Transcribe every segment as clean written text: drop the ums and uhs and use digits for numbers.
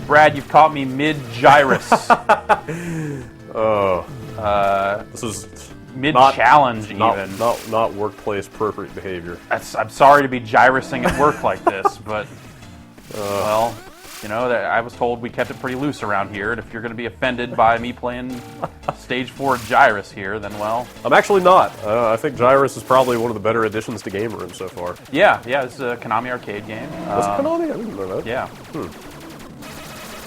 Brad, you've caught me mid-gyrus. This is mid-challenge, even. Not workplace appropriate behavior. I'm sorry to be gyrusing at work like this, but, well, you know, I was told we kept it pretty loose around here, and if you're going to be offended by me playing Stage 4 Gyrus here, then, well... I'm actually not. I think Gyrus is probably one of the better additions to Game Room so far. Yeah, it's a Konami arcade game. Was it Konami? I didn't know that. Yeah.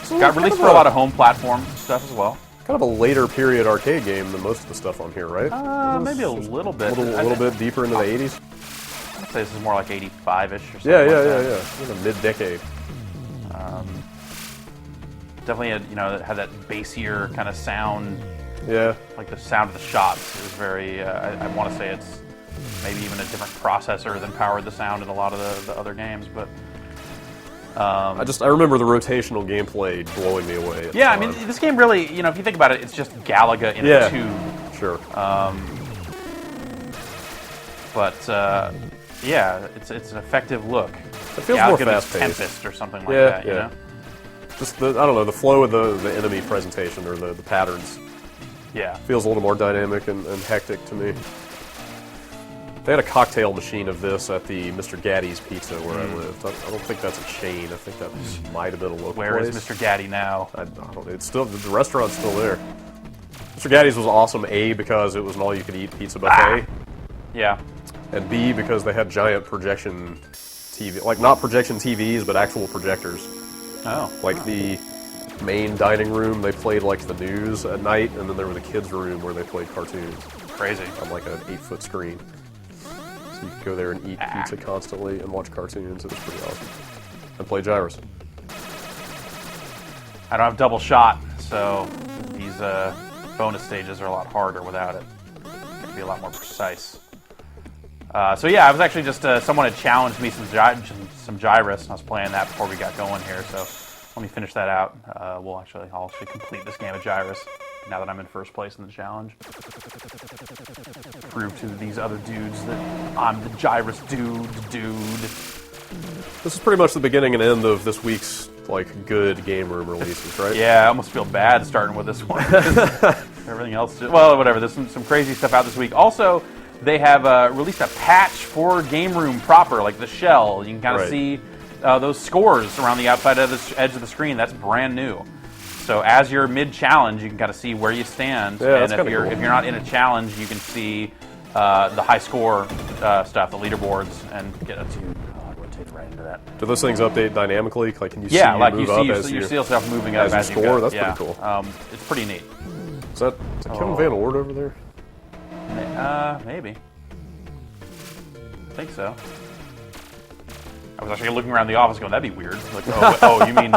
So got released for a lot of home platform stuff as well. Kind of a later period arcade game than most of the stuff on here, right? Maybe a little bit. A little bit deeper into the 80s? I'd say this is more like 85-ish or something Yeah. In the mid-decade. Definitely had that bassier kind of sound. Yeah. Like the sound of the shots is very, I want to say it's maybe even a different processor than powered the sound in a lot of the other games, but... I remember the rotational gameplay blowing me away. Yeah, I mean, this game really, if you think about it, it's just Galaga in a tube. Sure. Yeah, it's an effective look. It feels more fast-paced. Tempest or something like that, you know? Just the flow of the enemy presentation or the patterns. Yeah. Feels a little more dynamic and hectic to me. They had a cocktail machine of this at the Mr. Gaddy's Pizza where I lived. I don't think that's a chain. I think that might have been a local Where place. is Mr. Gaddy now? I don't know. It's still, the restaurant's still there. Mr. Gaddy's was awesome, A, because it was an all-you-could-eat pizza buffet. Yeah. And B, because they had giant projection TV, like not projection TVs, but actual projectors. Oh. Like the main dining room, they played like the news at night, and then there was a kids' room where they played cartoons. Crazy. On like an 8-foot screen. So you could go there and eat pizza constantly and watch cartoons. It was pretty awesome. And play Gyrus. I don't have double shot, so these bonus stages are a lot harder without it. It's going to be a lot more precise. So yeah, I was actually just, someone had challenged me some Gyrus, and I was playing that before we got going here, so let me finish that out. I'll actually complete this game of Gyrus now that I'm in first place in the challenge. Prove to these other dudes that I'm the Gyrus dude. This is pretty much the beginning and end of this week's like good Game Room releases, right? Yeah, I almost feel bad starting with this one. Everything else, well, whatever. There's some crazy stuff out this week. Also, they have released a patch for Game Room proper, like the shell. You can kind of see those scores around the outside of the edge of the screen. That's brand new. So as you're mid-challenge, you can kind of see where you stand. Yeah, and if you're not in a challenge, you can see the high score stuff, the leaderboards, and get up to. Oh, I rotate right into that. Do those things update dynamically? Like, can you see like move you up see, as you see yourself moving up as you score? go. That's yeah. pretty cool. It's pretty neat. Is that Kevin Van Ord over there? Maybe. I think so. I was actually looking around the office going, that'd be weird. Like, oh, you mean...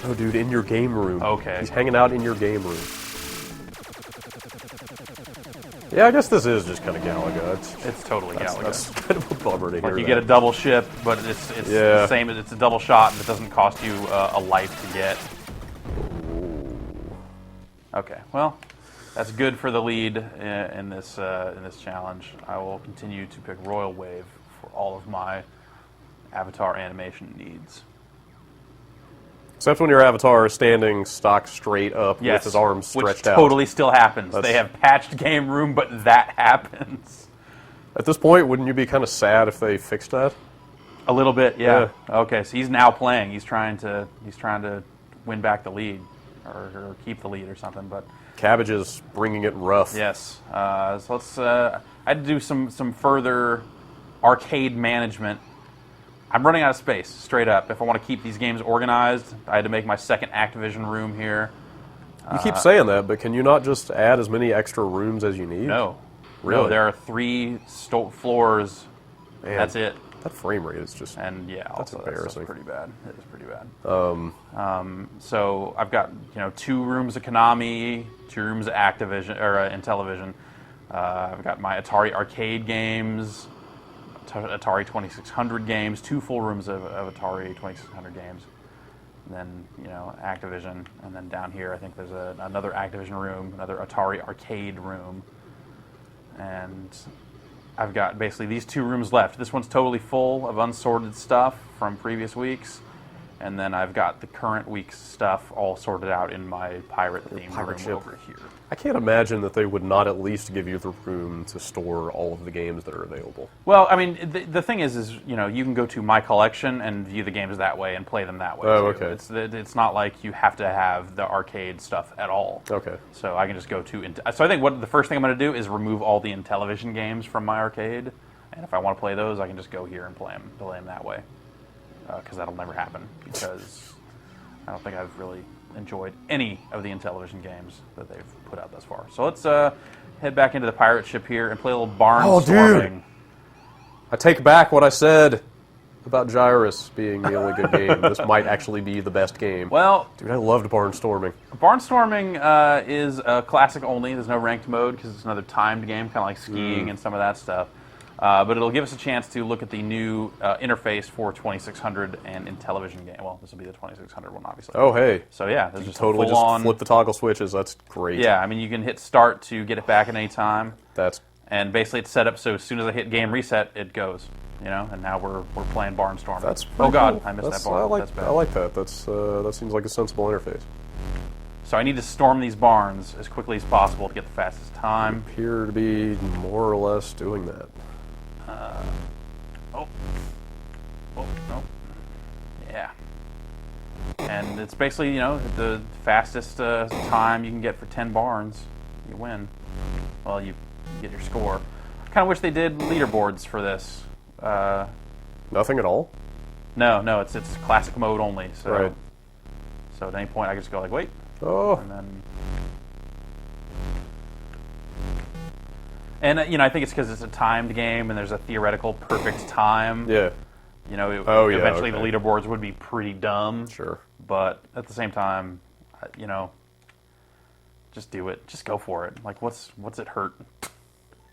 Oh, dude, in your game room. Okay. He's hanging out in your game room. Yeah, I guess this is just kind of Galaga. It's totally Galaga. That's kind of a bummer to hear. Like you get a double ship, but it's the same. It's a double shot, and it doesn't cost you a life to get. Ooh. Okay, well, that's good for the lead in this challenge. I will continue to pick Royal Wave for all of my avatar animation needs. Except when your avatar is standing stock straight up with his arms stretched out. Which totally still happens. They have patched Game Room, but that happens. At this point, wouldn't you be kind of sad if they fixed that? A little bit, yeah. Okay, so he's now playing. He's trying to win back the lead, or keep the lead or something. But Cabbage is bringing it rough. Yes. So let's. I had to do some further arcade management. I'm running out of space, straight up. If I want to keep these games organized, I had to make my second Activision room here. You keep saying that, but can you not just add as many extra rooms as you need? No. Really? No, there are 3 floors. Man, that's it. That frame rate is just... And yeah, that's also embarrassing. That's pretty bad. It is pretty bad. So I've got 2 rooms of Konami, 2 rooms of Activision or Intellivision. I've got my Atari arcade games, Atari 2600 games, 2 full rooms of Atari 2600 games, and then Activision, and then down here I think there's another Activision room, another Atari arcade room, and I've got basically these 2 rooms left. This one's totally full of unsorted stuff from previous weeks, and then I've got the current week's stuff all sorted out in my pirate-themed room ship. over here. I can't imagine that they would not at least give you the room to store all of the games that are available. Well, I mean, the thing is, you know, you can go to My Collection and view the games that way and play them that way. Oh, too. okay. It's not like you have to have the arcade stuff at all. Okay. So I can just go to... So I think the first thing I'm going to do is remove all the Intellivision games from my arcade. And if I want to play those, I can just go here and play them that way. Because that'll never happen. Because I don't think I've really enjoyed any of the Intellivision games that they've put out thus far. So let's head back into the pirate ship here and play a little Barnstorming. Dude. I take back what I said about Gyrus being the only good game. This might actually be the best game. Well, dude, I loved Barnstorming. Barnstorming is a classic only. There's no ranked mode because it's another timed game, kind of like skiing and some of that stuff. But it'll give us a chance to look at the new interface for 2600 and Intellivision game. Well, this will be the 2600 one, obviously. Oh, hey. So yeah, there's just totally a just full-on flip the toggle switches. That's great. Yeah, I mean, you can hit start to get it back at any time. And basically it's set up so as soon as I hit game reset, it goes. You know, and now we're playing Barnstorming. That's oh god, cool. I missed that bar. That's bad. I like that. That seems like a sensible interface. So I need to storm these barns as quickly as possible to get the fastest time. You appear to be more or less doing that. Oh, no. Yeah. And it's basically, you know, the fastest time you can get for 10 barns, you win. Well, you get your score. I kind of wish they did leaderboards for this. Nothing at all? No, it's classic mode only. So, right. So at any point I can just go like, wait. Oh. And then... And, you know, I think it's because it's a timed game and there's a theoretical perfect time. Yeah. You know, okay. eventually the leaderboards would be pretty dumb. Sure. But at the same time, you know, just do it. Just go for it. Like, what's it hurt?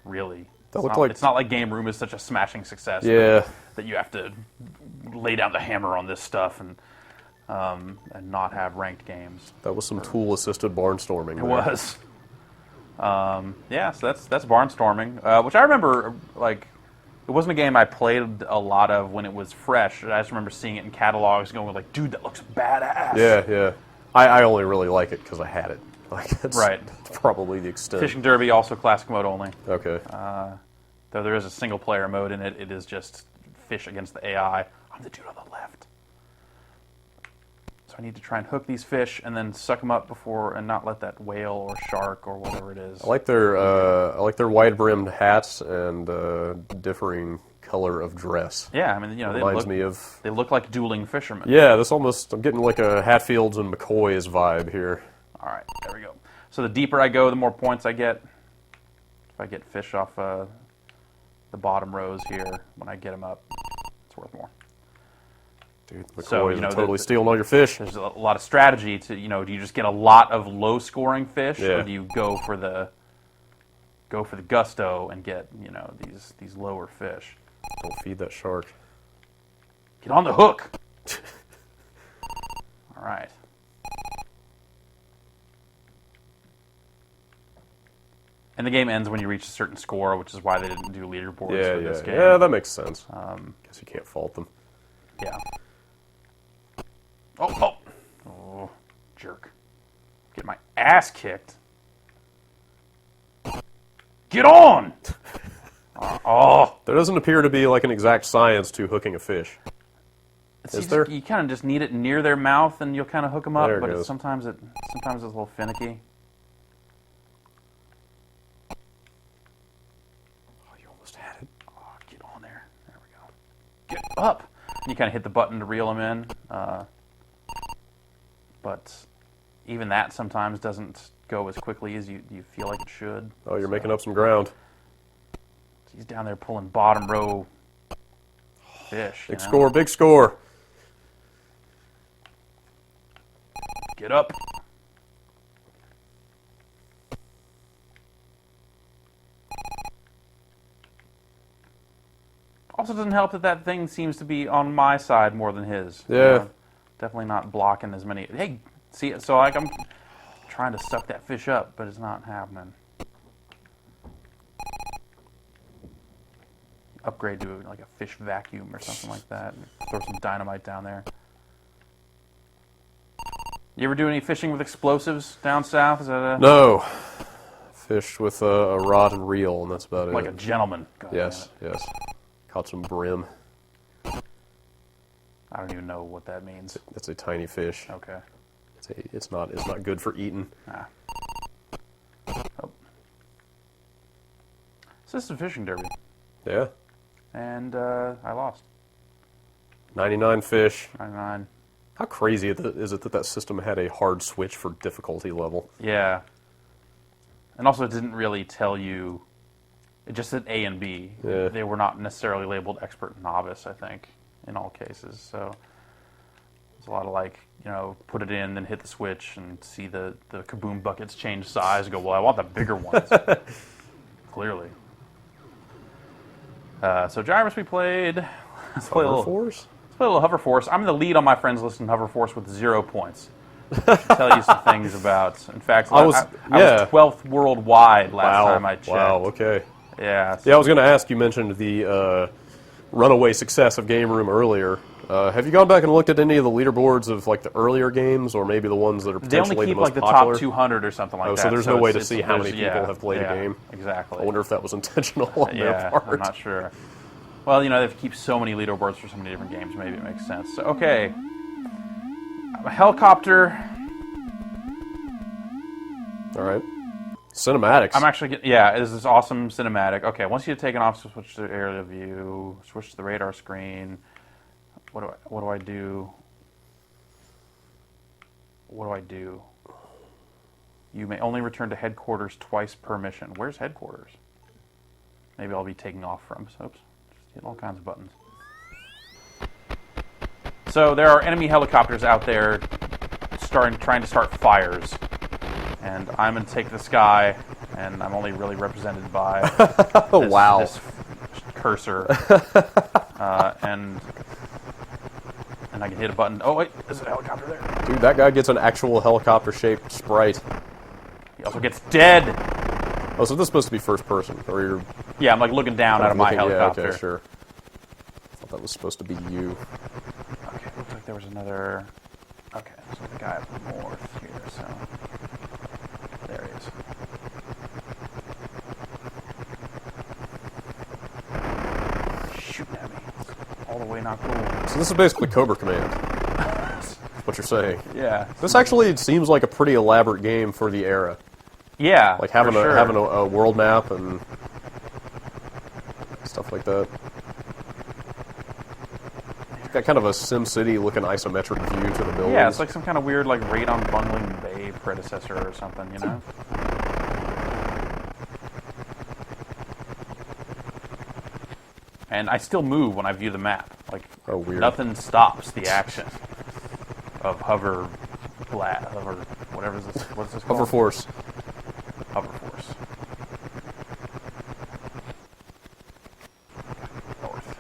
Really? It's not like Game Room is such a smashing success. Yeah. That you have to lay down the hammer on this stuff and not have ranked games. That was some tool-assisted barnstorming. It was. Yeah, so that's Barnstorming, which I remember, like, it wasn't a game I played a lot of when it was fresh. I just remember seeing it in catalogs going like, dude, that looks badass. Yeah. I only really like it because I had it. Like, that's probably the extent. Fishing Derby, also classic mode only. Okay. Though there is a single-player mode in it, it is just fish against the AI. I'm the dude on the left. So I need to try and hook these fish and then suck them up before and not let that whale or shark or whatever it is. I like their wide-brimmed hats and differing color of dress. Yeah, I mean, you know, they look like dueling fishermen. Yeah, I'm getting like a Hatfields and McCoy's vibe here. All right, there we go. So the deeper I go, the more points I get. If I get fish off the bottom rows here, when I get them up, it's worth more. Dude, McCoy's totally stealing all your fish. There's a lot of strategy to, you know, do you just get a lot of low-scoring fish, or do you go for the gusto and get, you know, these lower fish? Don't feed that shark. Get on the hook. All right. And the game ends when you reach a certain score, which is why they didn't do leaderboards for this game. Yeah, that makes sense. Guess you can't fault them. Yeah. Oh, jerk. Get my ass kicked. Get on! There doesn't appear to be like an exact science to hooking a fish. Is there? You kind of just need it near their mouth and you'll kind of hook them up, but sometimes it's a little finicky. Oh, you almost had it. Oh, get on there. There we go. Get up! You kind of hit the button to reel them in. But even that sometimes doesn't go as quickly as you feel like it should. Oh, you're making up some ground. He's down there pulling bottom row fish. Big score, big score. Get up. Also doesn't help that thing seems to be on my side more than his. Yeah. Definitely not blocking as many. Hey, see, so like I'm trying to suck that fish up, but it's not happening. Upgrade to like a fish vacuum or something like that. Throw some dynamite down there. You ever do any fishing with explosives down south? Is that No. Fished with a rod and reel, and that's about like it. a gentleman? God Yes, damn it. yes. Caught some brim. I don't even know what that means. That's a tiny fish. Okay. It's not good for eating. Ah. Oh. So this is a fishing derby, Yeah. and I lost. 99 fish. 99. How crazy is it that that system had a hard switch for difficulty level? Yeah. And also, it didn't really tell you. It just said A and B. Yeah. They were not necessarily labeled expert and novice, I think, in all cases. So there's a lot of like, put it in, then hit the switch, and see the kaboom buckets change size. And go, well, I want the bigger ones. Clearly. So Gyrus we played. Let's play a Hover little Force? Let's play a little Hover Force. I'm in the lead on my friends list in Hover Force with 0 points. I should tell you some things about. In fact, I was 12th worldwide last time I checked. Wow, okay. Yeah. Yeah, I was going to ask, you mentioned the runaway success of Game Room earlier. Have you gone back and looked at any of the leaderboards of like the earlier games, or maybe the ones that are They only potentially keep the most like the popular? top 200 or something like that. So there's no way to it's- see how many there's- people have played a game? Exactly. I wonder if that was intentional on their Yeah, part. I'm not sure. Well, they keep so many leaderboards for so many different games. Maybe it makes sense. So, okay. A helicopter. All right. Cinematics. I'm actually getting, yeah, it is this awesome cinematic. Okay, once you've taken off, switch to aerial view, switch to the radar screen. What do I do? What do I do? You may only return to headquarters twice per mission. Where's headquarters? Maybe I'll be taking off from. So, oops, just hitting all kinds of buttons. So there are enemy helicopters out there trying to start fires. And I'm going to take this guy, and I'm only really represented by this cursor. And I can hit a button. Oh, wait, there's a helicopter there. Dude, that guy gets an actual helicopter-shaped sprite. He also gets dead. Oh, so this is supposed to be first person, or you're... Yeah, I'm like looking down out of my helicopter. Yeah, okay, sure. I thought that was supposed to be you. Okay, looks like there was another... Okay, so the guy up north here, so... There he is. Shooting at me. All the way not cool. So this is basically Cobra Command. That's what you're saying. Yeah. This actually seems like a pretty elaborate game for the era. Yeah, Like having for sure. having a world map and stuff like that. It's got kind of a SimCity looking isometric view to the buildings. Yeah, it's like some kind of weird like Radon Bungling Bay predecessor or something, And I still move when I view the map. Like, Oh, weird. nothing stops the action of hover, whatever is this? What's this called? Hover Force. Hover Force. North.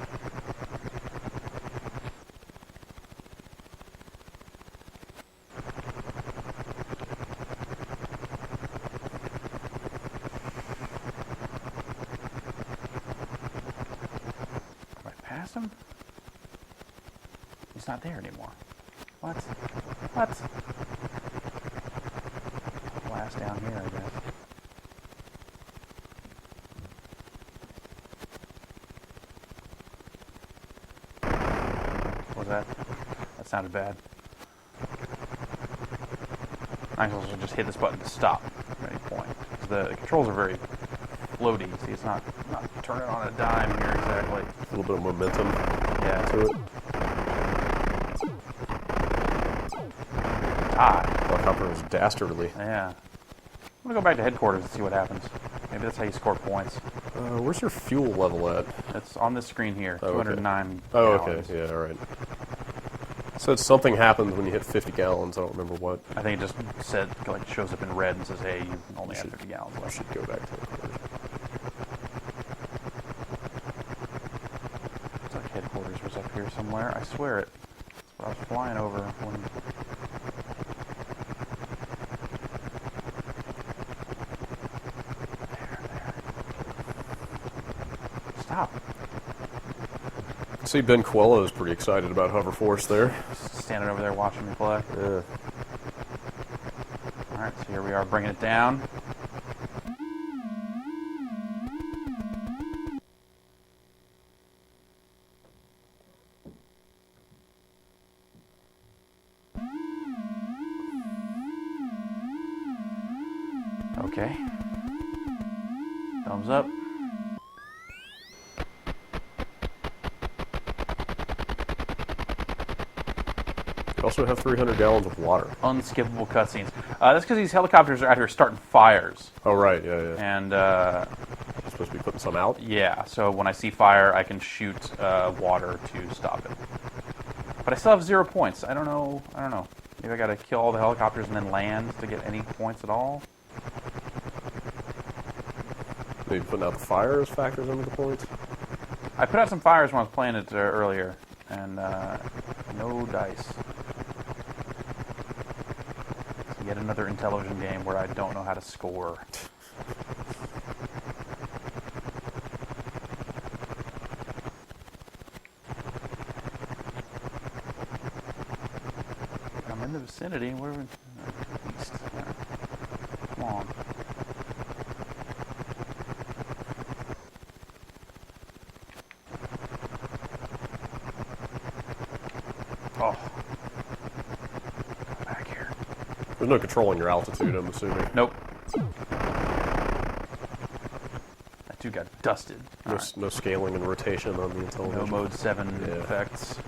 Have I passed him? He's not there anymore. What? What? Blast down here, I guess. What was that? That sounded bad. I can also just hit this button to stop at any point. 'Cause the controls are very floaty. See, it's not turning on a dime here exactly. A little bit of momentum Yeah. to it. Helicopter is dastardly. Yeah. I'm gonna go back to headquarters and see what happens. Maybe that's how you score points. Where's your fuel level at? It's on this screen here. Oh, okay. 209 Oh, gallons. okay. Yeah, all right. So something happens when you hit 50 gallons. I don't remember what. I think it just said, like, shows up in red and says, hey, you only have 50 gallons I left. should go back to headquarters. It's like headquarters was up here somewhere. I swear it. That's what I was flying over when... There. Stop. See, Ben Coelho is pretty excited about Hover Force there. Standing over there watching me play. Yeah. Alright, so here we are bringing it down. Okay. Thumbs up. You also have 300 gallons of water. Unskippable cutscenes. That's because these helicopters are out here starting fires. Oh, right, yeah. And, You're supposed to be putting some out? yeah, so when I see fire, I can shoot water to stop it. But I still have 0 points. I don't know. Maybe I gotta kill all the helicopters and then land to get any points at all? Maybe putting out the fires factors into the points? I put out some fires when I was playing it earlier, and no dice. Yet another Intellivision game where I don't know how to score. I'm in the vicinity. Where are we? East. Come on. Oh. Come back here. There's no controlling your altitude, I'm assuming. Nope. That dude got dusted. No scaling and rotation on the Intellivision. No Mode 7 effects.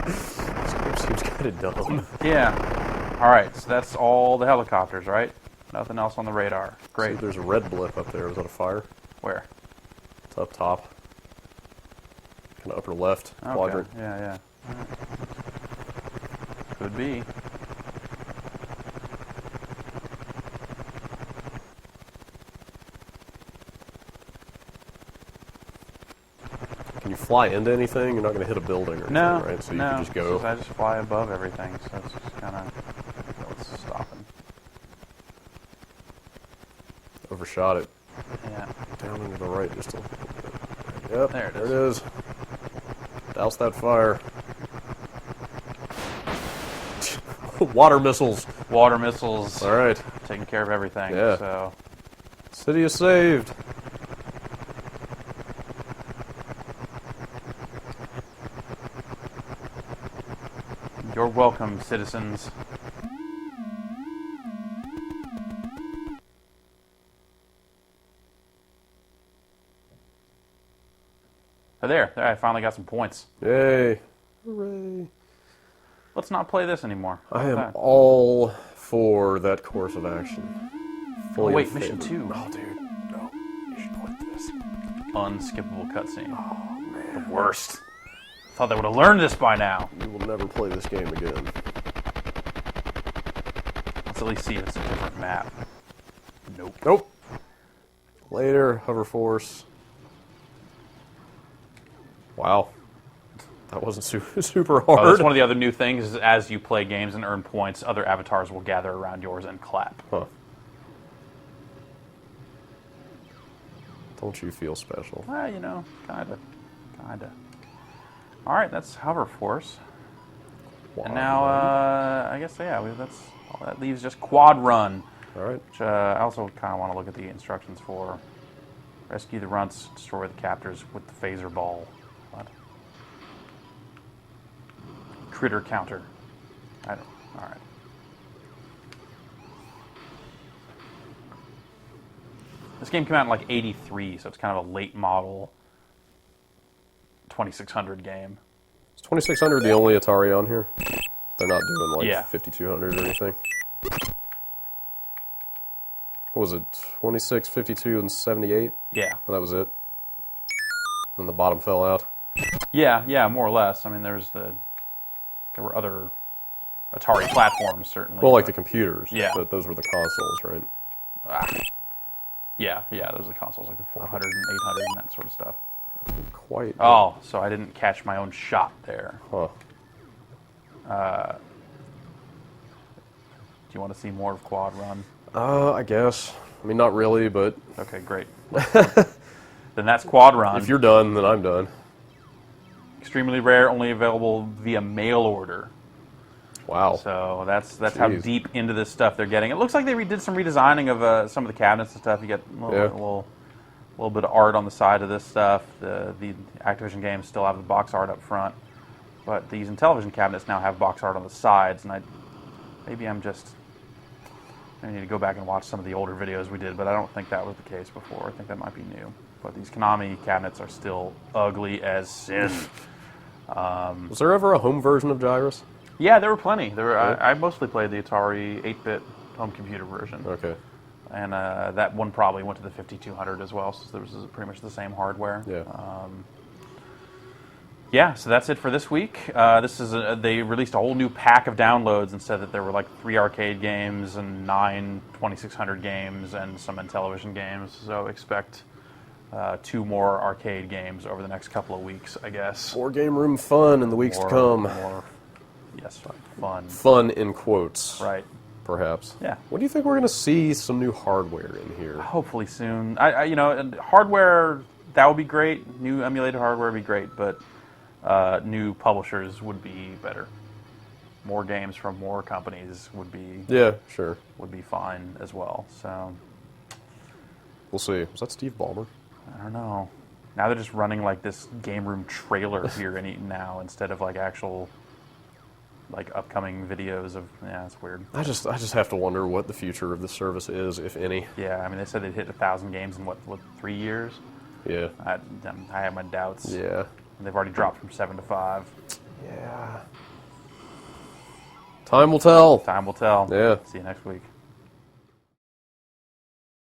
Seems kind of dumb. Yeah. Alright, so that's all the helicopters, right? Nothing else on the radar. Great. See, there's a red blip up there. Is that a fire? Where? It's up top. Kind of upper left Okay. quadrant. Yeah. Right. Could be. Can you fly into anything? You're not going to hit a building or anything, No, right? So you no. can just go. I just fly above everything, so it's just kind of what's stopping. Overshot it. Yeah. Down into the right just a little bit. Yep, There it it is. Douse that fire. Water missiles. Water missiles. All right. Taking care of everything. Yeah. So City is saved. you're welcome, citizens. Oh, there, I finally got some points. Yay. Hooray. Let's not play this anymore. I How's am that? all for that course of action. Fully wait, in mission favor. 2. Oh, dude. No. You should quit this. Unskippable cutscene. Oh, man. The worst. Thought they would have learned this by now. You will never play this game again. Let's at least see if it's a different map. Nope. Nope. Later, Hover Force. Wow. That wasn't super hard. Oh, that's one of the other new things is as you play games and earn points, other avatars will gather around yours and clap. Huh. Don't you feel special? Well, you know, kinda. All right, that's Hover Force. And now, I guess, yeah, that leaves just Quad Run. All right. Which I also kind of want to look at the instructions for. Rescue the runts, destroy the captors with the phaser ball. What? Critter counter. All right. This game came out in like '83, so it's kind of a late model 2600 game. Is 2600 the only Atari on here? They're not doing like Yeah. 5200 or anything. What was it? 26, 52, and 78? Yeah. And that was it. Then the bottom fell out. Yeah, more or less. I mean, there were other Atari platforms, certainly. Well, like but- the computers. Yeah. But those were the consoles, right? Yeah, those are the consoles, like the 400 and 800 and that sort of stuff. Quite. Oh, so I didn't catch my own shot there. Huh. Do you want to see more of Quad Run? I guess. I mean, not really, but Okay, great. Then that's Quad Run. if you're done, then I'm done. Extremely rare, only available via mail order. Wow. So that's how Jeez. deep into this stuff they're getting. It looks like they did some redesigning of some of the cabinets and stuff. You get a little bit of art on the side of this stuff. The Activision games still have the box art up front, but these Intellivision cabinets now have box art on the sides. And I need to go back and watch some of the older videos we did, but I don't think that was the case before. I think that might be new. But these Konami cabinets are still ugly as sin. Was there ever a home version of Gyrus? Yeah, there were plenty. I mostly played the Atari 8-bit home computer version. Okay. And that one probably went to the 5200 as well, so there was pretty much the same hardware. Yeah. Yeah, so that's it for this week. They released a whole new pack of downloads and said that there were like 3 arcade games and 9 2600 games and some Intellivision games. So expect 2 more arcade games over the next couple of weeks, I guess. More game room fun in the weeks to come. Yes, fun. Fun in quotes. Right. Perhaps. Yeah. When do you think we're going to see some new hardware in here? Hopefully soon. Hardware, that would be great. New emulated hardware would be great, but new publishers would be better. More games from more companies would be fine as well. So we'll see. Was that Steve Ballmer? I don't know. Now they're just running like this game room trailer here now instead of like actual like upcoming videos of it's weird. I just have to wonder what the future of the service is, if any. Yeah, I mean they said they'd hit 1,000 games in what 3 years. Yeah. I have my doubts. Yeah. And they've already dropped from 7 to 5. Yeah. Time will tell. Time will tell. Yeah. See you next week.